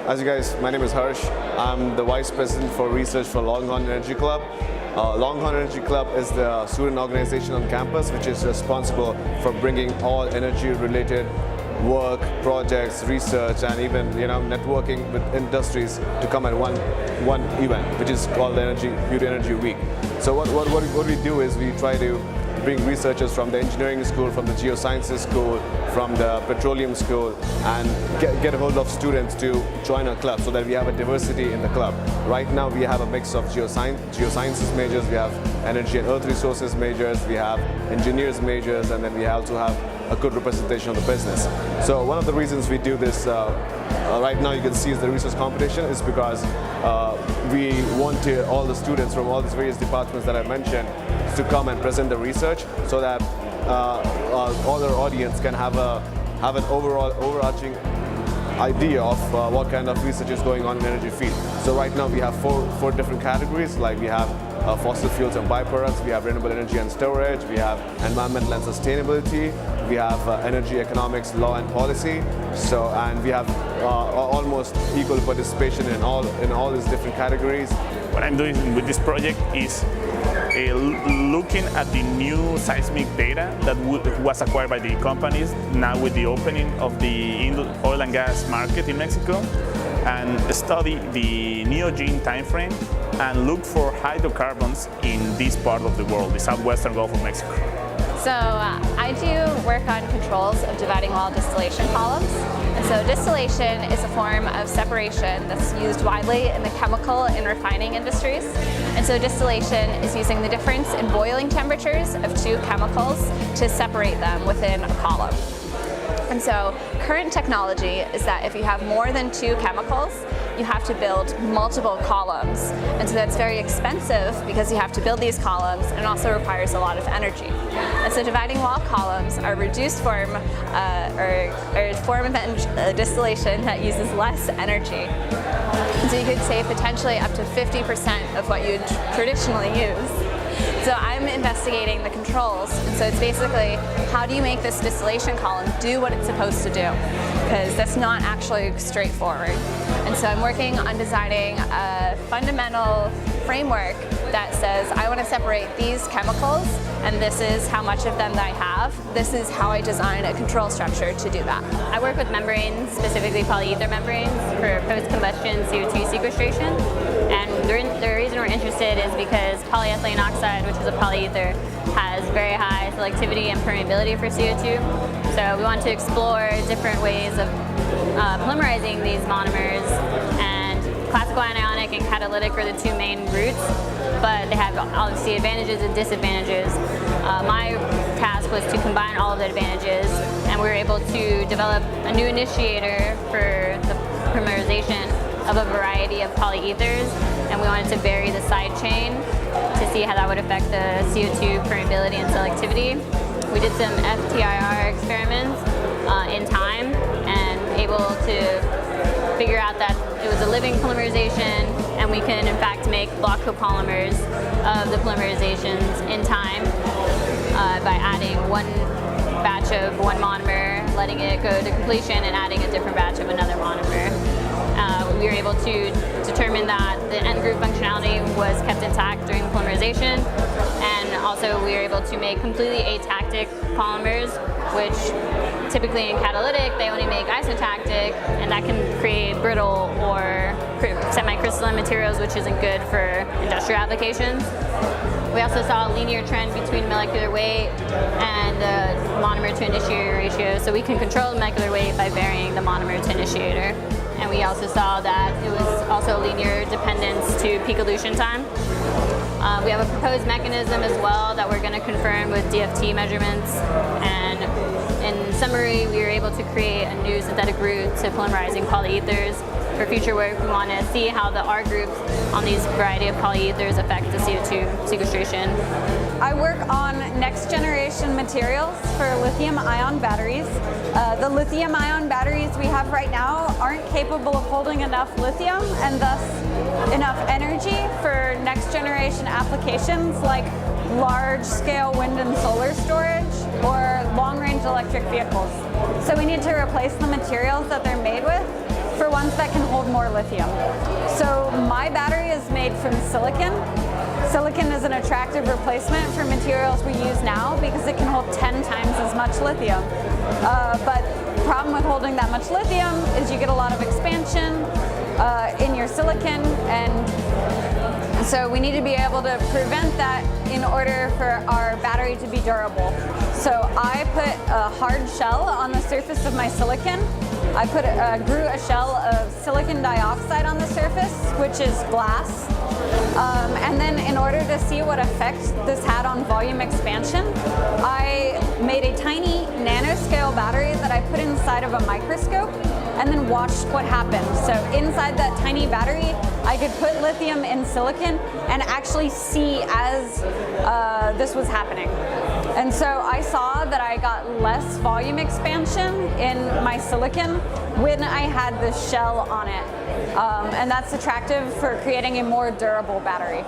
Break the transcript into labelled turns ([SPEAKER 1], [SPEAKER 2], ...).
[SPEAKER 1] As you guys, my name is Harsh. I'm the Vice President for Research for Longhorn Energy Club. Longhorn Energy Club is the student organization on campus which is responsible for bringing all energy-related work, projects, research, and even networking with industries to come at one event, which is called Beauty Energy Week. So what we do is we try to bring researchers from the engineering school, from the geosciences school, from the petroleum school, and get a hold of students to join our club so that we have a diversity in the club. Right now we have a mix of geosciences majors, we have energy and earth resources majors, we have engineers majors, and then we also have a good representation of the business. So one of the reasons we do this right now, you can see, is the research competition, is because we want all the students from all these various departments that I mentioned to come and present the research so that all our audience can have an overarching idea of what kind of research is going on in the energy field. So right now we have four different categories, like we have fossil fuels and byproducts, we have renewable energy and storage, we have environmental and sustainability, we have energy economics, law and policy. So, and we have almost equal participation in all these different categories.
[SPEAKER 2] What I'm doing with this project is looking at the new seismic data that was acquired by the companies now with the opening of the oil and gas market in Mexico, and study the Neogene timeframe and look for hydrocarbons in this part of the world, the southwestern Gulf of Mexico.
[SPEAKER 3] So I do work on controls of dividing wall distillation columns. And so distillation is a form of separation that's used widely in the chemical and refining industries. And so distillation is using the difference in boiling temperatures of two chemicals to separate them within a column. And so current technology is that if you have more than two chemicals, you have to build multiple columns. And so that's very expensive because you have to build these columns, and also requires a lot of energy. And so dividing wall columns are a reduced form or a form of distillation that uses less energy. And so you could save potentially up to 50% of what you'd traditionally use. So I'm investigating the controls, and so it's basically, how do you make this distillation column do what it's supposed to do? Because that's not actually straightforward. And so I'm working on designing a fundamental framework that says, I want to separate these chemicals, and this is how much of them that I have. This is how I design a control structure to do that.
[SPEAKER 4] I work with membranes, specifically polyether membranes, for post-combustion CO2 sequestration. And the reason we're interested is because polyethylene oxide, which is a polyether, has very high selectivity and permeability for CO2. So we want to explore different ways of polymerizing these monomers, and classical anionic and catalytic are the two main routes, but they have obviously advantages and disadvantages. My task was to combine all of the advantages, and we were able to develop a new initiator for the polymerization of a variety of polyethers, and we wanted to vary the side chain to see how that would affect the CO2 permeability and selectivity. We did some FTIR experiments in time, and able to figure out that it was a living polymerization, and we can in fact make block copolymers of the polymerizations in time by adding one batch of one monomer, letting it go to completion, and adding a different batch of another monomer. We were able to determine that the end group functionality was kept intact during polymerization, and also we were able to make completely atactic polymers, which typically in catalytic they only make isotactic, and that can create brittle or semi-crystalline materials, which isn't good for industrial applications. We also saw a linear trend between molecular weight and the monomer to initiator ratio, so we can control the molecular weight by varying the monomer to initiator. And we also saw that it was also linear dependence to peak elution time. We have a proposed mechanism as well that we're going to confirm with DFT measurements. And in summary, we were able to create a new synthetic route to polymerizing polyethers. For future work, we want to see how the R groups on these variety of polyethers affect the CO2 sequestration.
[SPEAKER 5] I work on next generation materials for lithium-ion batteries. The lithium-ion batteries we have right now aren't capable of holding enough lithium and thus enough energy for next generation applications like large-scale wind and solar storage or long-range electric vehicles. So we need to replace the materials that they're made with for ones that can hold more lithium. So my battery is made from silicon. Silicon is an attractive replacement for materials we use now because it can hold 10 times as much lithium. But the problem with holding that much lithium is you get a lot of expansion in your silicon, and so we need to be able to prevent that in order for our battery to be durable. So I put a hard shell on the surface of my silicon. I grew a shell of silicon dioxide on the surface, which is glass. And then in order to see what effect this had on volume expansion, I made a tiny nanoscale battery that I put inside of a microscope and then watched what happened. So inside that tiny battery, I could put lithium in silicon and actually see as this was happening. And so I saw that I got less volume expansion in my silicon when I had this shell on it. And that's attractive for creating a more durable battery.